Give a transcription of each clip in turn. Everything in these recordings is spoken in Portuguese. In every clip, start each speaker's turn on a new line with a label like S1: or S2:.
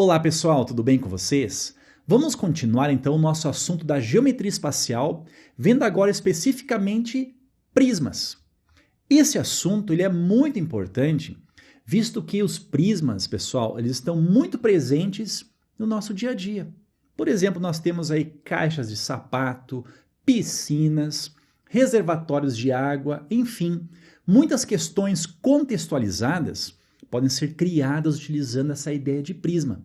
S1: Olá pessoal, tudo bem com vocês? Vamos continuar então o nosso assunto da geometria espacial, vendo agora especificamente prismas. Esse assunto ele é muito importante, visto que os prismas, pessoal, eles estão muito presentes no nosso dia a dia. Por exemplo, nós temos aí caixas de sapato, piscinas, reservatórios de água, enfim, muitas questões contextualizadas podem ser criadas utilizando essa ideia de prisma.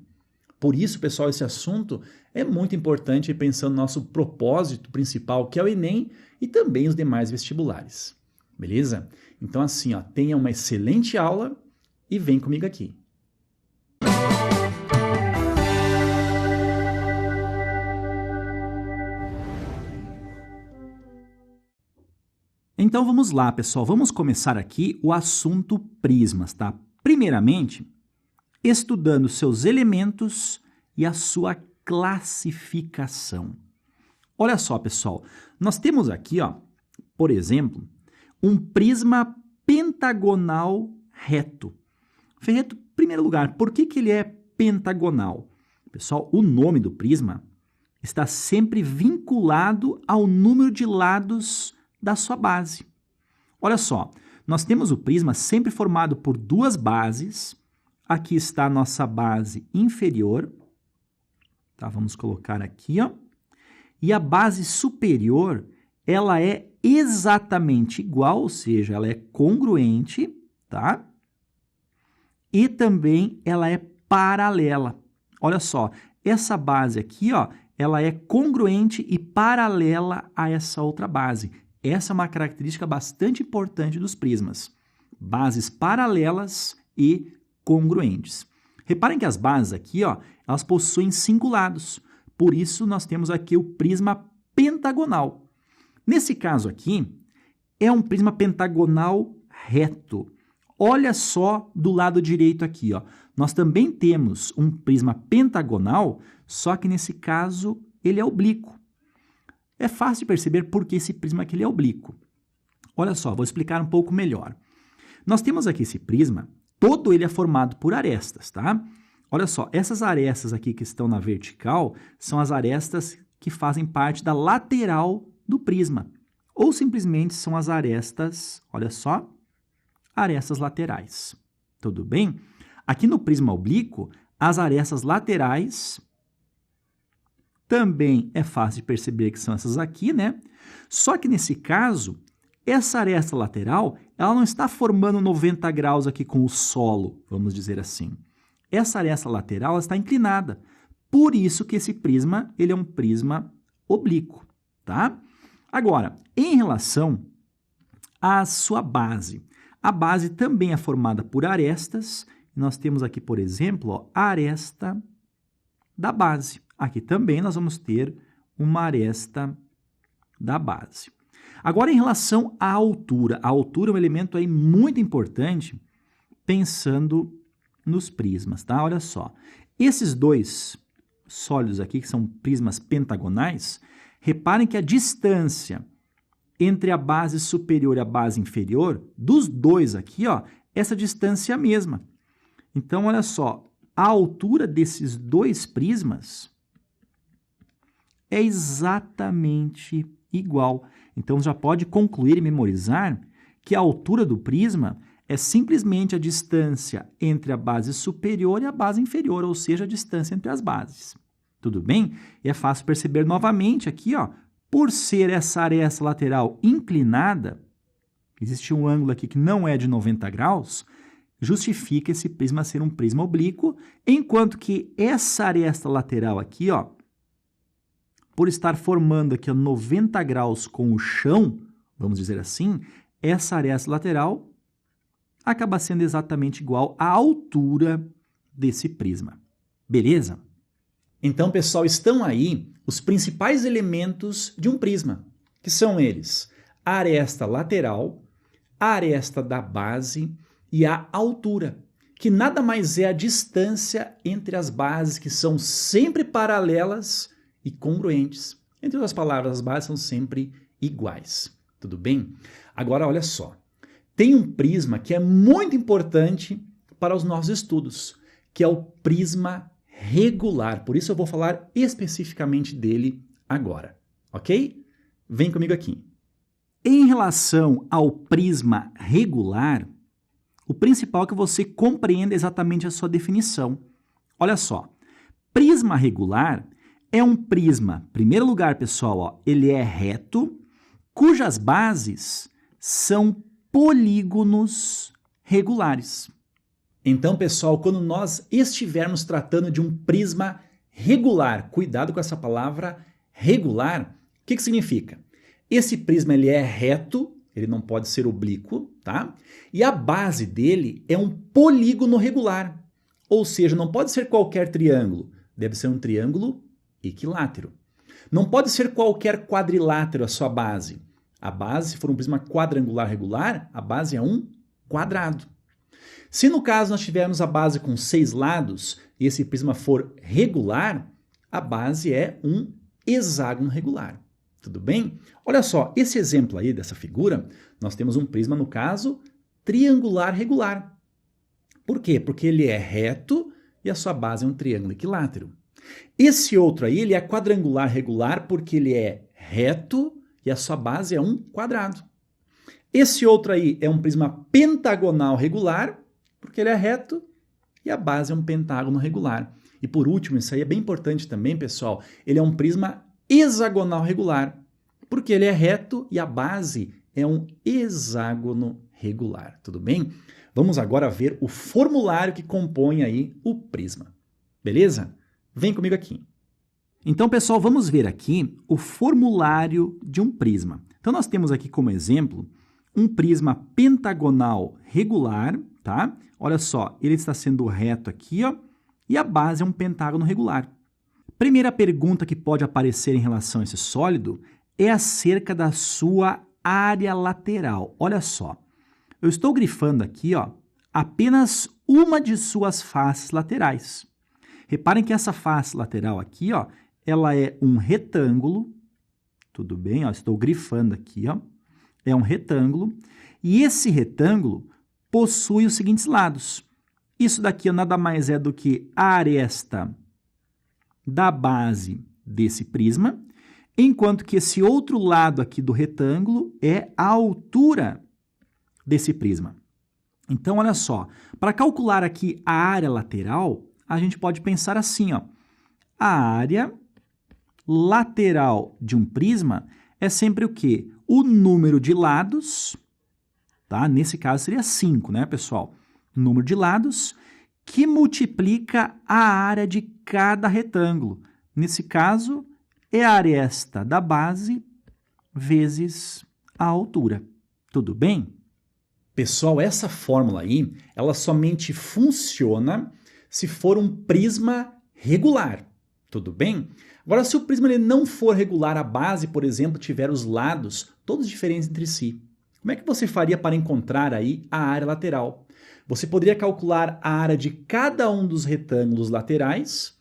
S1: Por isso, pessoal, esse assunto é muito importante pensando no nosso propósito principal, que é o Enem e também os demais vestibulares. Beleza? Então assim, tenha uma excelente aula e vem comigo aqui. Então vamos lá, pessoal. Vamos começar aqui o assunto prismas, tá? Primeiramente, estudando seus elementos e a sua classificação. Olha só, pessoal, nós temos aqui, por exemplo, um prisma pentagonal reto. Reto, em primeiro lugar, por que ele é pentagonal? Pessoal, o nome do prisma está sempre vinculado ao número de lados da sua base. Olha só, nós temos o prisma sempre formado por duas bases. Aqui está a nossa base inferior, tá? Vamos colocar aqui, E a base superior, ela é exatamente igual, ou seja, ela é congruente, tá? E também ela é paralela. Olha só, essa base aqui, ela é congruente e paralela a essa outra base. Essa é uma característica bastante importante dos prismas. Bases paralelas e congruentes. Reparem que as bases aqui, elas possuem 5 lados. Por isso, nós temos aqui o prisma pentagonal. Nesse caso aqui, é um prisma pentagonal reto. Olha só do lado direito aqui, Nós também temos um prisma pentagonal, só que nesse caso ele é oblíquo. É fácil de perceber por que esse prisma aqui ele é oblíquo. Olha só, vou explicar um pouco melhor. Nós temos aqui esse prisma, todo ele é formado por arestas, tá? Olha só, essas arestas aqui que estão na vertical são as arestas que fazem parte da lateral do prisma. Ou simplesmente são as arestas, olha só, arestas laterais. Tudo bem? Aqui no prisma oblíquo, as arestas laterais também é fácil de perceber que são essas aqui, né? Só que nesse caso, essa aresta lateral, ela não está formando 90 graus aqui com o solo, vamos dizer assim. Essa aresta lateral ela está inclinada. Por isso que esse prisma, ele é um prisma oblíquo, tá? Agora, em relação à sua base, a base também é formada por arestas. Nós temos aqui, por exemplo, a aresta da base. Aqui também nós vamos ter uma aresta da base. Agora, em relação à altura. A altura é um elemento aí muito importante pensando nos prismas, tá? Olha só. Esses dois sólidos aqui, que são prismas pentagonais, reparem que a distância entre a base superior e a base inferior, dos dois aqui, essa distância é a mesma. Então, olha só, a altura desses dois prismas é exatamente igual. Então, já pode concluir e memorizar que a altura do prisma é simplesmente a distância entre a base superior e a base inferior, ou seja, a distância entre as bases. Tudo bem? E é fácil perceber novamente aqui, por ser essa aresta lateral inclinada, existe um ângulo aqui que não é de 90 graus, justifica esse prisma ser um prisma oblíquo, enquanto que essa aresta lateral aqui, por estar formando aqui 90 graus com o chão, vamos dizer assim, essa aresta lateral acaba sendo exatamente igual à altura desse prisma. Beleza? Então, pessoal, estão aí os principais elementos de um prisma, que são eles: a aresta lateral, a aresta da base e a altura, que nada mais é a distância entre as bases, que são sempre paralelas e congruentes. Entre outras palavras, as bases são sempre iguais. Tudo bem? Agora, olha só. Tem um prisma que é muito importante para os nossos estudos, que é o prisma regular. Por isso eu vou falar especificamente dele agora, ok? Vem comigo aqui. Em relação ao prisma regular, o principal é que você compreenda exatamente a sua definição. Olha só, prisma regular é um prisma, em primeiro lugar, pessoal, ó, ele é reto, cujas bases são polígonos regulares. Então, pessoal, quando nós estivermos tratando de um prisma regular, cuidado com essa palavra regular, o que significa? Esse prisma ele é reto, ele não pode ser oblíquo, tá? E a base dele é um polígono regular, ou seja, não pode ser qualquer triângulo, deve ser um triângulo equilátero. Não pode ser qualquer quadrilátero a sua base. A base, se for um prisma quadrangular regular, a base é um quadrado. Se no caso nós tivermos a base com 6 lados e esse prisma for regular, a base é um hexágono regular. Tudo bem? Olha só, esse exemplo aí dessa figura, nós temos um prisma, no caso, triangular regular. Por quê? Porque ele é reto e a sua base é um triângulo equilátero. Esse outro aí, ele é quadrangular regular porque ele é reto e a sua base é um quadrado. Esse outro aí é um prisma pentagonal regular porque ele é reto e a base é um pentágono regular. E por último, isso aí é bem importante também, pessoal, ele é um prisma hexagonal regular, porque ele é reto e a base é um hexágono regular, tudo bem? Vamos agora ver o formulário que compõe aí o prisma, beleza? Vem comigo aqui. Então, pessoal, vamos ver aqui o formulário de um prisma. Então, nós temos aqui como exemplo um prisma pentagonal regular, tá? Olha só, ele está sendo reto aqui, ó, e a base é um pentágono regular. Primeira pergunta que pode aparecer em relação a esse sólido é acerca da sua área lateral. Olha só, eu estou grifando aqui, ó, apenas uma de suas faces laterais. Reparem que essa face lateral aqui, ó, ela é um retângulo, tudo bem? Ó, estou grifando aqui, ó, é um retângulo, e esse retângulo possui os seguintes lados. Isso daqui nada mais é do que a aresta da base desse prisma, enquanto que esse outro lado aqui do retângulo é a altura desse prisma. Então, olha só, para calcular aqui a área lateral, a gente pode pensar assim, ó, a área lateral de um prisma é sempre o quê? O número de lados, tá? Nesse caso seria 5, né, pessoal? Número de lados que multiplica a área de cada retângulo. Nesse caso, é a aresta da base vezes a altura. Tudo bem? Pessoal, essa fórmula aí, ela somente funciona se for um prisma regular. Tudo bem? Agora, se o prisma ele não for regular, a base, por exemplo, tiver os lados todos diferentes entre si, como é que você faria para encontrar aí a área lateral? Você poderia calcular a área de cada um dos retângulos laterais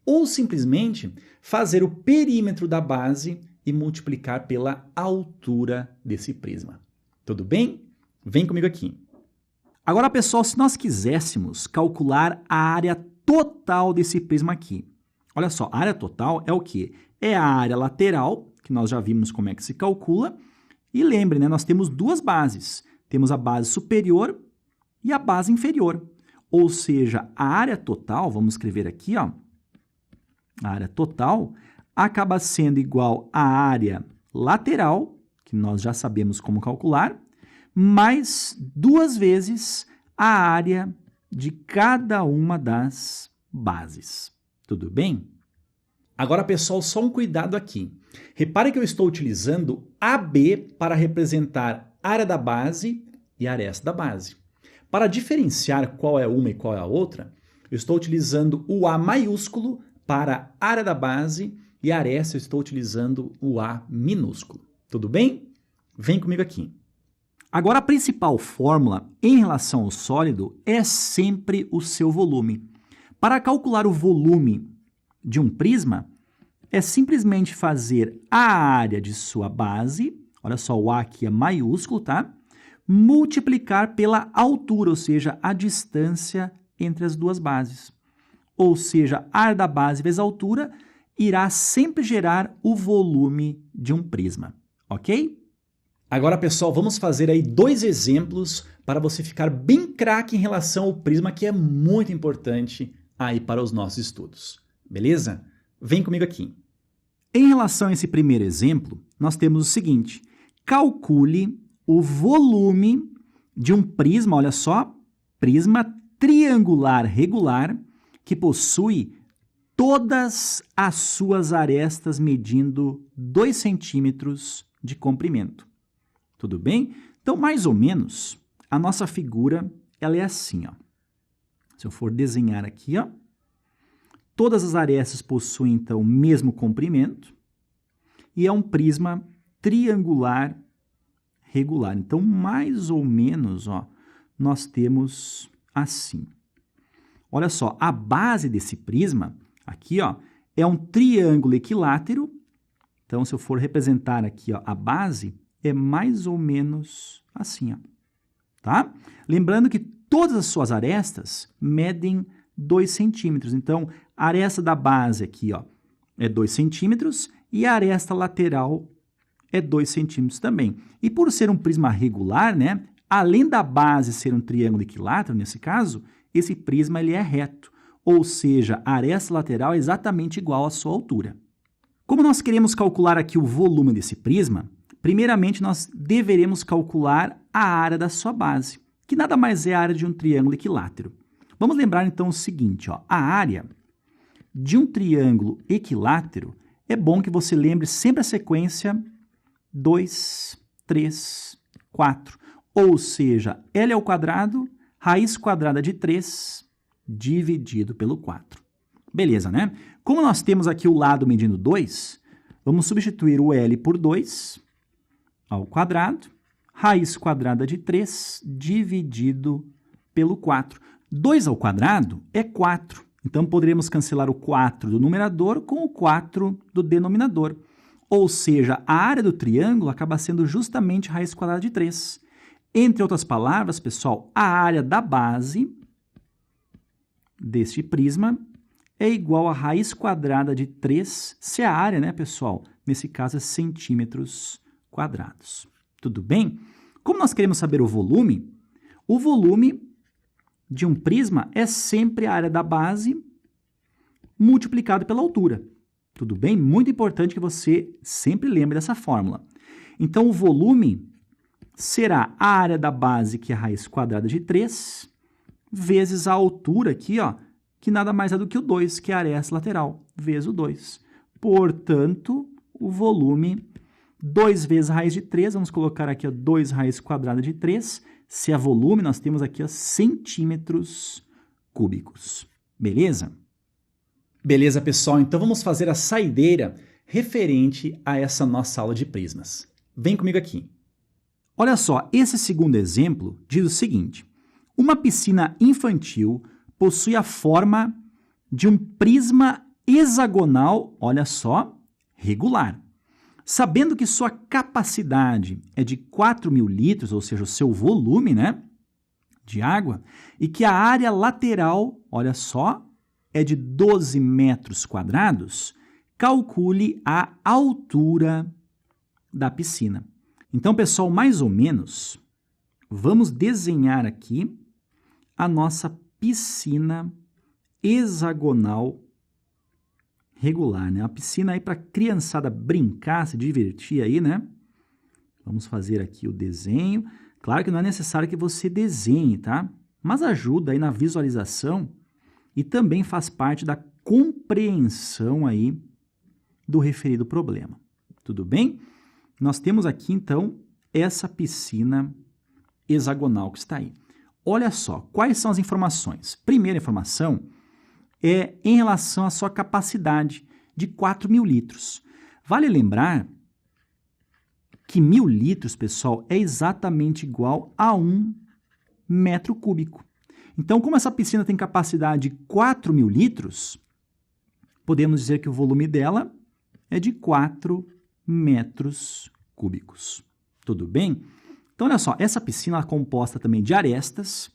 S1: ou simplesmente fazer o perímetro da base e multiplicar pela altura desse prisma. Tudo bem? Vem comigo aqui. Agora, pessoal, se nós quiséssemos calcular a área total desse prisma aqui, olha só, a área total é o quê? É a área lateral, que nós já vimos como é que se calcula, e lembre, né, nós temos duas bases. Temos a base superior e a base inferior. Ou seja, a área total, vamos escrever aqui, ó, a área total acaba sendo igual à área lateral, que nós já sabemos como calcular, mais 2 vezes a área de cada uma das bases. Tudo bem? Agora, pessoal, só um cuidado aqui. Repare que eu estou utilizando AB para representar a área da base e a aresta da base. Para diferenciar qual é uma e qual é a outra, eu estou utilizando o A maiúsculo para a área da base e a aresta eu estou utilizando o A minúsculo. Tudo bem? Vem comigo aqui. Agora, a principal fórmula em relação ao sólido é sempre o seu volume. Para calcular o volume de um prisma, é simplesmente fazer a área de sua base, olha só, o A aqui é maiúsculo, tá? Multiplicar pela altura, ou seja, a distância entre as duas bases. ou seja, a área da base vezes a altura, irá sempre gerar o volume de um prisma, ok? Agora, pessoal, vamos fazer aí 2 exemplos para você ficar bem craque em relação ao prisma, que é muito importante aí para os nossos estudos, beleza? Vem comigo aqui. Em relação a esse primeiro exemplo, nós temos o seguinte: calcule o volume de um prisma, olha só, prisma triangular regular, que possui todas as suas arestas medindo 2 centímetros de comprimento. Tudo bem? Então, mais ou menos, a nossa figura ela é assim, ó. Se eu for desenhar aqui, ó, todas as arestas possuem, então, o mesmo comprimento e é um prisma triangular regular. Então, mais ou menos, ó, nós temos assim. Olha só, a base desse prisma, aqui, ó, é um triângulo equilátero. Então, se eu for representar aqui, ó, a base, é mais ou menos assim, ó, tá? Lembrando que todas as suas arestas medem 2 centímetros. Então, a aresta da base aqui, ó, é 2 centímetros e a aresta lateral é 2 centímetros também. E por ser um prisma regular, né, além da base ser um triângulo equilátero, nesse caso, esse prisma ele é reto, ou seja, a aresta lateral é exatamente igual à sua altura. Como nós queremos calcular aqui o volume desse prisma, primeiramente nós deveremos calcular a área da sua base, que nada mais é a área de um triângulo equilátero. Vamos lembrar então o seguinte, ó, a área de um triângulo equilátero, é bom que você lembre sempre a sequência 2, 3, 4, ou seja, L ao quadrado, raiz quadrada de 3, dividido pelo 4. Beleza, né? Como nós temos aqui o lado medindo 2, vamos substituir o L por 2 ao quadrado, raiz quadrada de 3, dividido pelo 4. 2 ao quadrado é 4, então poderemos cancelar o 4 do numerador com o 4 do denominador. Ou seja, a área do triângulo acaba sendo justamente raiz quadrada de 3. Entre outras palavras, pessoal, a área da base deste prisma é igual a raiz quadrada de 3, se a área, né, pessoal, nesse caso é centímetros quadrados. Tudo bem? Como nós queremos saber o volume de um prisma é sempre a área da base multiplicado pela altura. Tudo bem? Muito importante que você sempre lembre dessa fórmula. Então, o volume será a área da base, que é a raiz quadrada de 3, vezes a altura aqui, ó, que nada mais é do que o 2, que é a aresta lateral, vezes o 2. Portanto, o volume, 2 vezes a raiz de 3, vamos colocar aqui, ó, 2 raiz quadrada de 3, se é volume, nós temos aqui, ó, centímetros cúbicos. Beleza? Beleza, pessoal? Então, vamos fazer a saideira referente a essa nossa aula de prismas. Vem comigo aqui. Olha só, esse segundo exemplo diz o seguinte: uma piscina infantil possui a forma de um prisma hexagonal, olha só, regular. Sabendo que sua capacidade é de 4.000 litros, ou seja, o seu volume, né, de água, e que a área lateral, olha só, é de 12 metros quadrados, calcule a altura da piscina. Então, pessoal, mais ou menos, vamos desenhar aqui a nossa piscina hexagonal regular, né? A piscina aí para criançada brincar, se divertir aí, né? Vamos fazer aqui o desenho. Claro que não é necessário que você desenhe, tá? Mas ajuda aí na visualização e também faz parte da compreensão aí do referido problema. Tudo bem? Nós temos aqui, então, essa piscina hexagonal que está aí. Olha só, quais são as informações? Primeira informação é em relação à sua capacidade de 4.000 litros. Vale lembrar que 1.000 litros, pessoal, é exatamente igual a 1 metro cúbico. Então, como essa piscina tem capacidade de 4.000 litros, podemos dizer que o volume dela é de 4 metros cúbicos. Tudo bem? Então, olha só, essa piscina é composta também de arestas.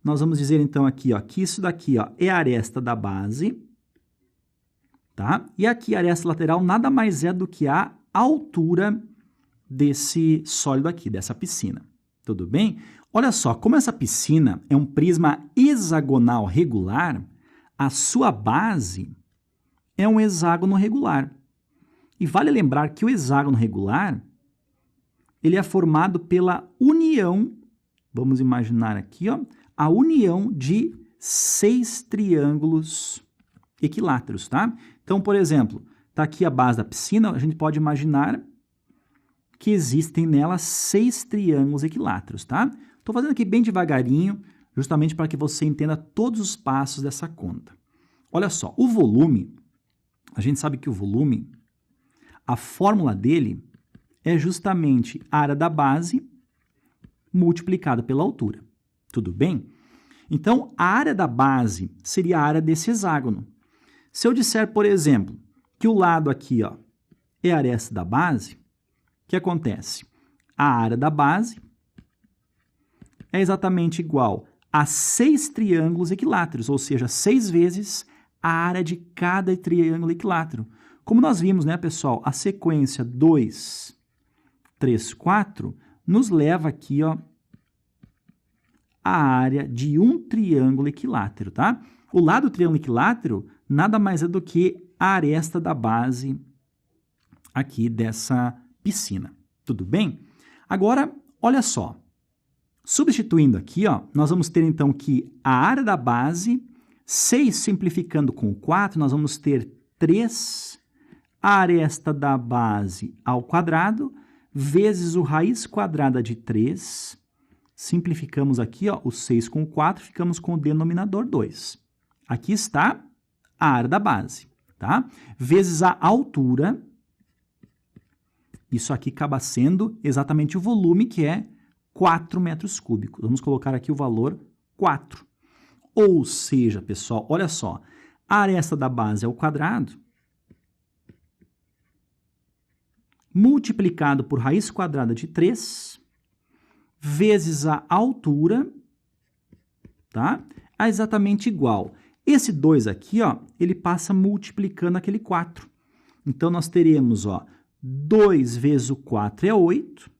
S1: nós vamos dizer então aqui, ó, que isso daqui, ó, é a aresta da base, tá? E aqui a aresta lateral nada mais é do que a altura desse sólido aqui, dessa piscina. Tudo bem? Olha só, como essa piscina é um prisma hexagonal regular, a sua base é um hexágono regular. E vale lembrar que o hexágono regular, ele é formado pela união, vamos imaginar aqui, ó, a união de 6 triângulos equiláteros, tá? Então, por exemplo, tá aqui a base da piscina, a gente pode imaginar que existem nela 6 triângulos equiláteros, tá? Estou fazendo aqui bem devagarinho, justamente para que você entenda todos os passos dessa conta. Olha só, o volume, a gente sabe que o volume, a fórmula dele é justamente a área da base multiplicada pela altura. Tudo bem? Então, a área da base seria a área desse hexágono. Se eu disser, por exemplo, que o lado aqui, ó, é a aresta da base, o que acontece? A área da base é exatamente igual a 6 triângulos equiláteros, ou seja, 6 vezes a área de cada triângulo equilátero. Como nós vimos, né, pessoal, a sequência 2, 3, 4 nos leva aqui, ó, a área de um triângulo equilátero, tá? O lado do triângulo equilátero nada mais é do que a aresta da base aqui dessa piscina. Tudo bem? Agora, olha só. Substituindo aqui, ó, nós vamos ter então que a área da base, 6 simplificando com 4, nós vamos ter 3 a aresta da base ao quadrado, vezes o raiz quadrada de 3. Simplificamos aqui, ó, o 6 com 4, ficamos com o denominador 2. Aqui está a área da base, tá? Vezes a altura, isso aqui acaba sendo exatamente o volume, que é 4 metros cúbicos. Vamos colocar aqui o valor 4. Ou seja, pessoal, olha só, a aresta da base ao quadrado, multiplicado por raiz quadrada de 3, vezes a altura, tá? É exatamente igual. Esse 2 aqui, ó, ele passa multiplicando aquele 4. Então, nós teremos, ó, 2 vezes o 4 é 8.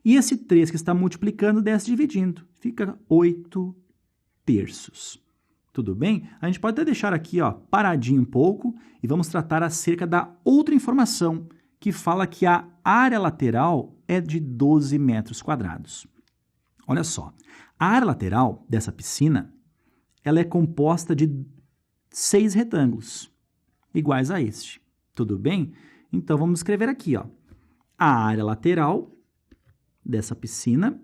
S1: E esse 3 que está multiplicando desce dividindo. Fica 8 terços. Tudo bem? A gente pode até deixar aqui, ó, paradinho um pouco e vamos tratar acerca da outra informação, que fala que a área lateral é de 12 metros quadrados. Olha só, a área lateral dessa piscina, ela é composta de 6 retângulos, iguais a este. Tudo bem? Então, vamos escrever aqui, ó. A área lateral dessa piscina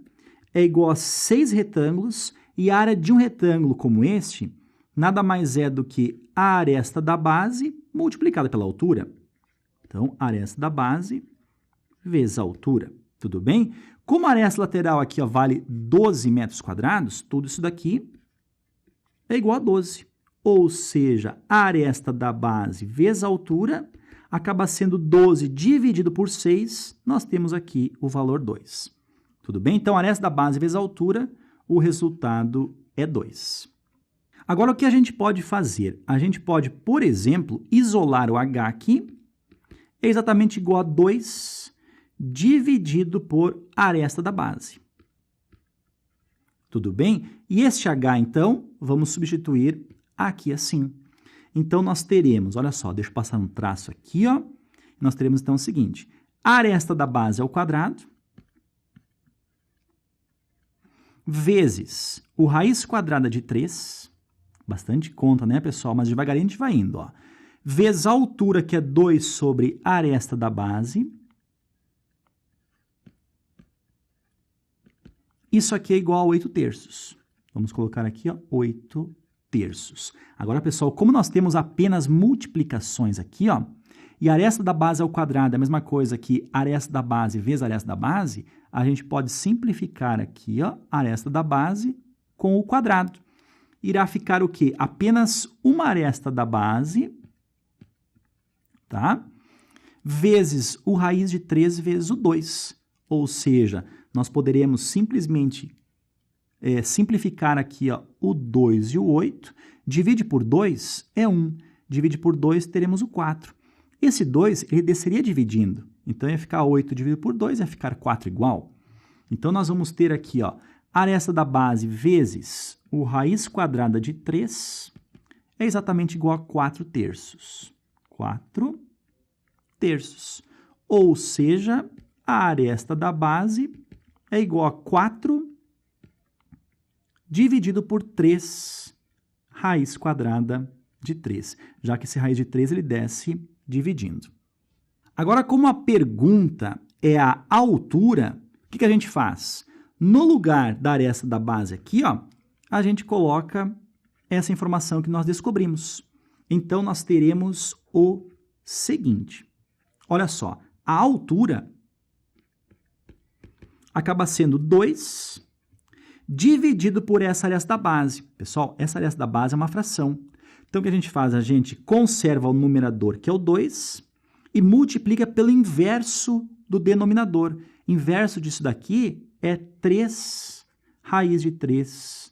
S1: é igual a 6 retângulos, e a área de um retângulo como este, nada mais é do que a aresta da base multiplicada pela altura. Então, a aresta da base vezes a altura. Tudo bem? Como a aresta lateral aqui, ó, vale 12 metros quadrados, tudo isso daqui é igual a 12. Ou seja, a aresta da base vezes a altura acaba sendo 12 dividido por 6, nós temos aqui o valor 2. Tudo bem? Então, a aresta da base vezes a altura, o resultado é 2. Agora, o que a gente pode fazer? A gente pode, por exemplo, isolar o H aqui, é exatamente igual a 2 dividido por aresta da base. Tudo bem? E este H, então, vamos substituir aqui assim. Então, nós teremos, olha só, deixa eu passar um traço aqui, ó. Nós teremos, então, o seguinte. A aresta da base ao quadrado vezes o raiz quadrada de 3. Bastante conta, né, pessoal? Mas devagarinho a gente vai indo, ó. Vezes a altura, que é 2 sobre a aresta da base. Isso aqui é igual a 8 terços. Vamos colocar aqui, ó, 8 terços. Agora, pessoal, como nós temos apenas multiplicações aqui, ó, e a aresta da base ao quadrado é a mesma coisa que a aresta da base vezes a aresta da base, a gente pode simplificar aqui, ó, a aresta da base com o quadrado. Irá ficar o quê? Apenas uma aresta da base, tá? Vezes o raiz de 3 vezes o 2. Ou seja, nós poderemos simplesmente simplificar aqui ó, o 2 e o 8. Divide por 2 é 1. Divide por 2 teremos o 4. Esse 2 ele desceria dividindo. Então ia ficar 8 dividido por 2, ia ficar 4 igual. Então nós vamos ter aqui ó, a aresta da base vezes o raiz quadrada de 3 é exatamente igual a 4 terços. 4 terços. Ou seja, a aresta da base é igual a 4 dividido por 3 raiz quadrada de 3, já que esse raiz de 3 ele desce dividindo. Agora, como a pergunta é a altura, o que a gente faz? No lugar da aresta da base aqui, ó, a gente coloca essa informação que nós descobrimos. Então, nós teremos o seguinte. Olha só, a altura acaba sendo 2 dividido por essa aresta da base. Pessoal, essa aresta da base é uma fração. Então, o que a gente faz? A gente conserva o numerador, que é o 2, e multiplica pelo inverso do denominador. Inverso disso daqui é 3 raiz de 3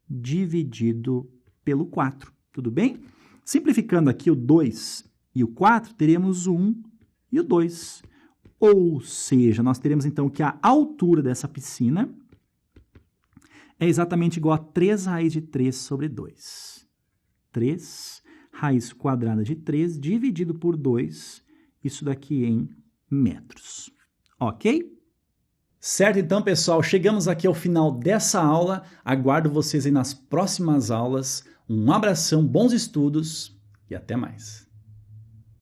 S1: dividido pelo 4. Tudo bem? Simplificando aqui o 2 e o 4, teremos o 1 e o 2. Ou seja, nós teremos então que a altura dessa piscina é exatamente igual a 3 raiz de 3 sobre 2. 3 raiz quadrada de 3 dividido por 2, isso daqui em metros. Ok? Certo, então, pessoal, chegamos aqui ao final dessa aula. Aguardo vocês aí nas próximas aulas. Um abração, bons estudos e até mais.